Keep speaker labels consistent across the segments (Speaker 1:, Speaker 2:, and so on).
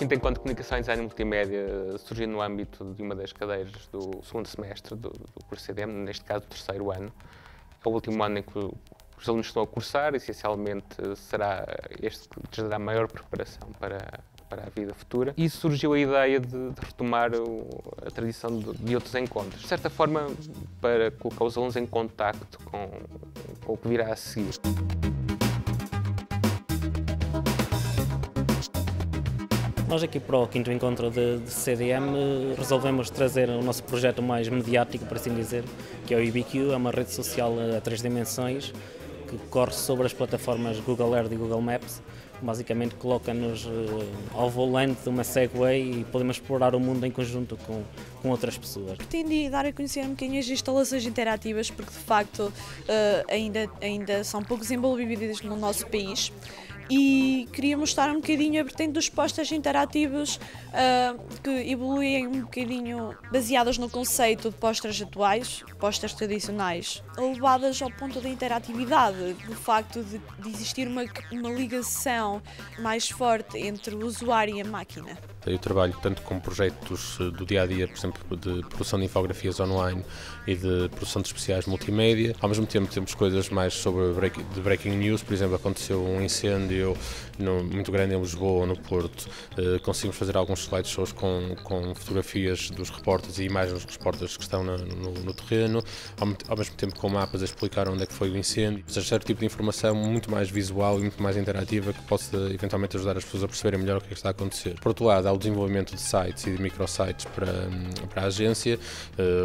Speaker 1: quinto encontro de comunicação e design multimédia surgiu no âmbito de uma das cadeiras do segundo semestre do curso CDM, neste caso do terceiro ano. É o último ano em que os alunos estão a cursar, essencialmente será este que lhes dará maior preparação para a vida futura. E surgiu a ideia de retomar a tradição de outros encontros, de certa forma para colocar os alunos em contacto com o que virá a seguir.
Speaker 2: Nós aqui para o quinto encontro de CDM resolvemos trazer o nosso projeto mais mediático, por assim dizer, que é o IBQ, é uma rede social a 3 dimensões que corre sobre as plataformas Google Earth e Google Maps. Basicamente coloca-nos ao volante de uma Segway e podemos explorar o mundo em conjunto com outras pessoas.
Speaker 3: Pretendi dar a conhecer um bocadinho as instalações interativas porque de facto ainda são pouco desenvolvidas no nosso país. E queria mostrar um bocadinho a vertente dos posters interativos que evoluem um bocadinho baseadas no conceito de posters atuais, posters tradicionais, levadas ao ponto da interatividade, do facto de existir uma ligação mais forte entre o usuário e a máquina.
Speaker 4: Eu trabalho tanto com projetos do dia-a-dia, por exemplo, de produção de infografias online e de produção de especiais multimédia. Ao mesmo tempo temos coisas mais sobre breaking news, por exemplo, aconteceu um incêndio muito grande em Lisboa ou no Porto. Conseguimos fazer alguns slideshows com fotografias dos repórteres e imagens dos repórteres que estão no terreno, ao mesmo tempo com mapas a explicar onde é que foi o incêndio. Ou seja, certo tipo de informação muito mais visual e muito mais interativa que possa eventualmente ajudar as pessoas a perceberem melhor o que é que está a acontecer. Por outro lado, há o desenvolvimento de sites e de microsites para a agência.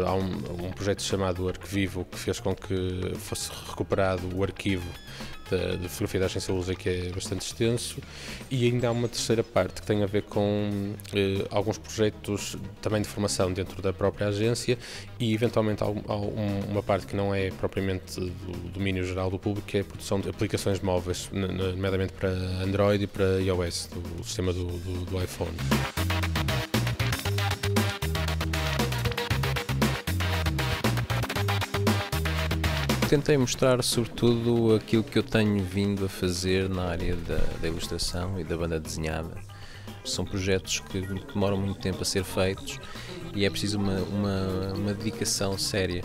Speaker 4: Há um projeto chamado Arquivivo que fez com que fosse recuperado o arquivo de fotografia da agência Lusa, que é bastante extenso, e ainda há uma terceira parte que tem a ver com alguns projetos também de formação dentro da própria agência e eventualmente há uma parte que não é propriamente do domínio geral do público, que é a produção de aplicações móveis, nomeadamente para Android e para iOS, do sistema do iPhone.
Speaker 5: Tentei mostrar sobretudo aquilo que eu tenho vindo a fazer na área da ilustração e da banda desenhada. São projetos que demoram muito tempo a ser feitos e é preciso uma dedicação séria.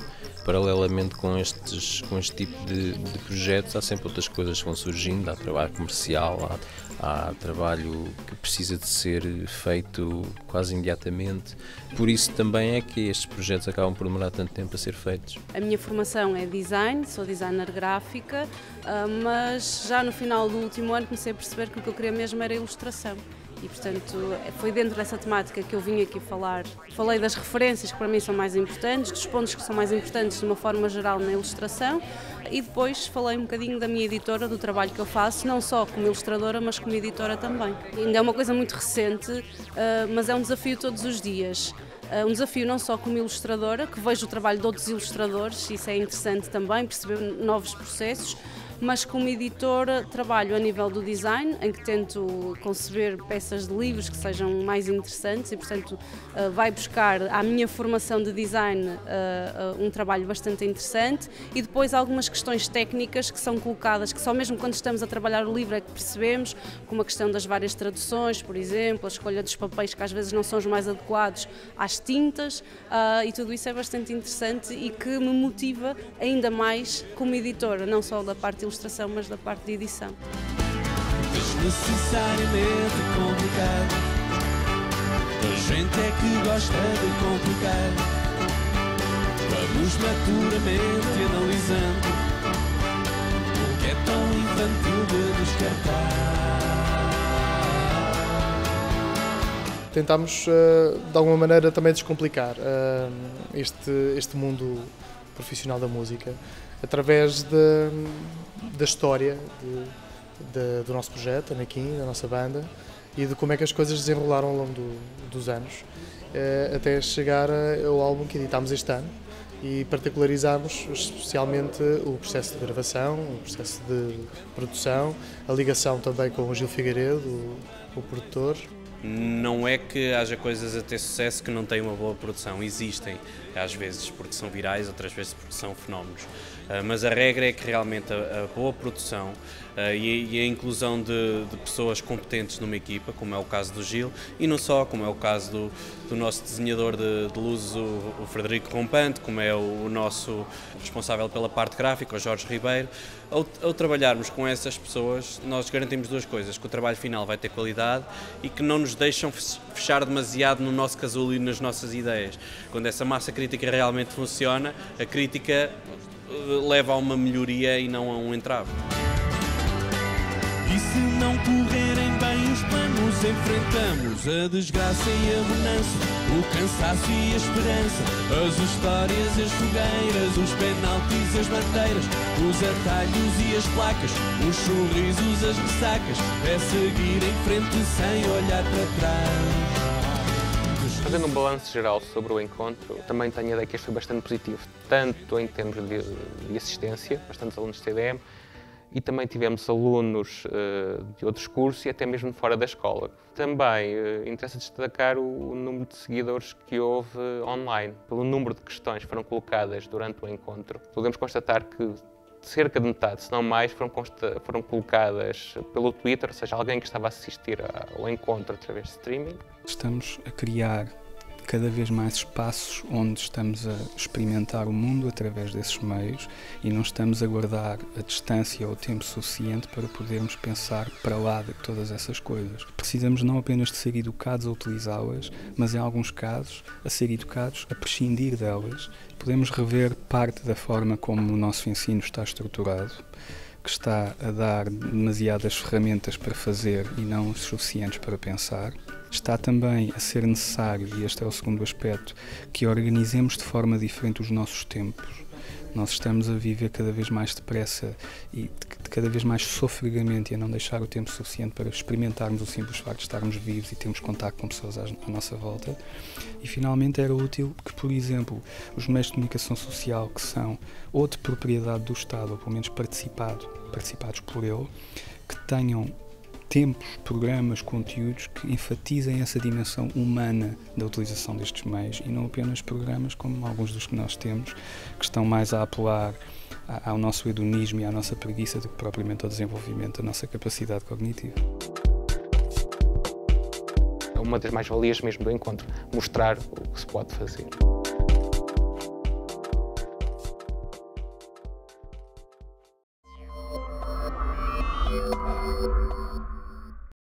Speaker 5: Paralelamente com este tipo de projetos, há sempre outras coisas que vão surgindo, há trabalho comercial, há trabalho que precisa de ser feito quase imediatamente. Por isso também é que estes projetos acabam por demorar tanto tempo a ser feitos.
Speaker 6: A minha formação é design, sou designer gráfica, mas já no final do último ano comecei a perceber que o que eu queria mesmo era ilustração. E, portanto, foi dentro dessa temática que eu vim aqui falar. Falei das referências que para mim são mais importantes, dos pontos que são mais importantes de uma forma geral na ilustração e depois falei um bocadinho da minha editora, do trabalho que eu faço, não só como ilustradora, mas como editora também. Ainda é uma coisa muito recente, mas é um desafio todos os dias. Um desafio não só como ilustradora, que vejo o trabalho de outros ilustradores, isso é interessante também, perceber novos processos, mas como editora trabalho a nível do design, em que tento conceber peças de livros que sejam mais interessantes e, portanto, vai buscar à minha formação de design um trabalho bastante interessante e depois algumas questões técnicas que são colocadas, que só mesmo quando estamos a trabalhar o livro é que percebemos, como a questão das várias traduções, por exemplo, a escolha dos papéis que às vezes não são os mais adequados às tintas, e tudo isso é bastante interessante e que me motiva ainda mais como editora, não só da parte de ilustração, mas da parte de edição.
Speaker 7: Desnecessariamente complicado, a gente é que gosta de complicar. Vamos maturamente analisando o que é tão infantil de descartar.
Speaker 8: Tentámos, de alguma maneira, também descomplicar este mundo profissional da música através da história do nosso projeto, Anakin, da nossa banda, e de como é que as coisas desenrolaram ao longo dos anos, até chegar ao álbum que editámos este ano e particularizarmos especialmente o processo de gravação, o processo de produção, a ligação também com o Gil Figueiredo, o produtor.
Speaker 9: Não é que haja coisas a ter sucesso que não têm uma boa produção, existem às vezes porque são virais, outras vezes porque são fenómenos. Mas a regra é que realmente a boa produção e a inclusão de pessoas competentes numa equipa, como é o caso do Gil, e não só, como é o caso do nosso desenhador de luzes, o Frederico Rompante, como é o nosso responsável pela parte gráfica, o Jorge Ribeiro. Ao trabalharmos com essas pessoas, nós garantimos duas coisas: que o trabalho final vai ter qualidade e que não nos deixam fechar demasiado no nosso casulo e nas nossas ideias. Quando essa massa crítica realmente funciona, a crítica leva a uma melhoria e não a um entrave.
Speaker 7: E se não correrem bem os planos, enfrentamos a desgraça e a bonança, o cansaço e a esperança, as histórias e as fogueiras, os penaltis e as bandeiras, os atalhos e as placas, os sorrisos, as ressacas, é seguir em frente sem olhar para trás.
Speaker 1: Fazendo um balanço geral sobre o encontro, também tenho a ideia que este foi bastante positivo, tanto em termos de assistência, bastantes alunos de CDM, e também tivemos alunos de outros cursos e até mesmo fora da escola. Também interessa destacar o número de seguidores que houve online. Pelo número de questões que foram colocadas durante o encontro, podemos constatar que cerca de metade, se não mais, foram colocadas pelo Twitter, ou seja, alguém que estava a assistir ao encontro através de streaming.
Speaker 10: Estamos a criar cada vez mais espaços onde estamos a experimentar o mundo através desses meios e não estamos a guardar a distância ou o tempo suficiente para podermos pensar para lá de todas essas coisas. Precisamos não apenas de ser educados a utilizá-las, mas em alguns casos a ser educados a prescindir delas. Podemos rever parte da forma como o nosso ensino está estruturado, que está a dar demasiadas ferramentas para fazer e não os suficientes para pensar. Está também a ser necessário, e este é o segundo aspecto, que organizemos de forma diferente os nossos tempos. Nós estamos a viver cada vez mais depressa e cada vez mais sofregamente e a não deixar o tempo suficiente para experimentarmos o simples facto de estarmos vivos e termos contacto com pessoas à nossa volta. E finalmente era útil que, por exemplo, os meios de comunicação social que são ou de propriedade do Estado, ou pelo menos participados por ele, que tenham tempos, programas, conteúdos que enfatizem essa dimensão humana da utilização destes meios e não apenas programas como alguns dos que nós temos, que estão mais a apelar ao nosso hedonismo e à nossa preguiça do que propriamente ao desenvolvimento da nossa capacidade cognitiva.
Speaker 1: É uma das mais-valias mesmo do encontro, mostrar o que se pode fazer.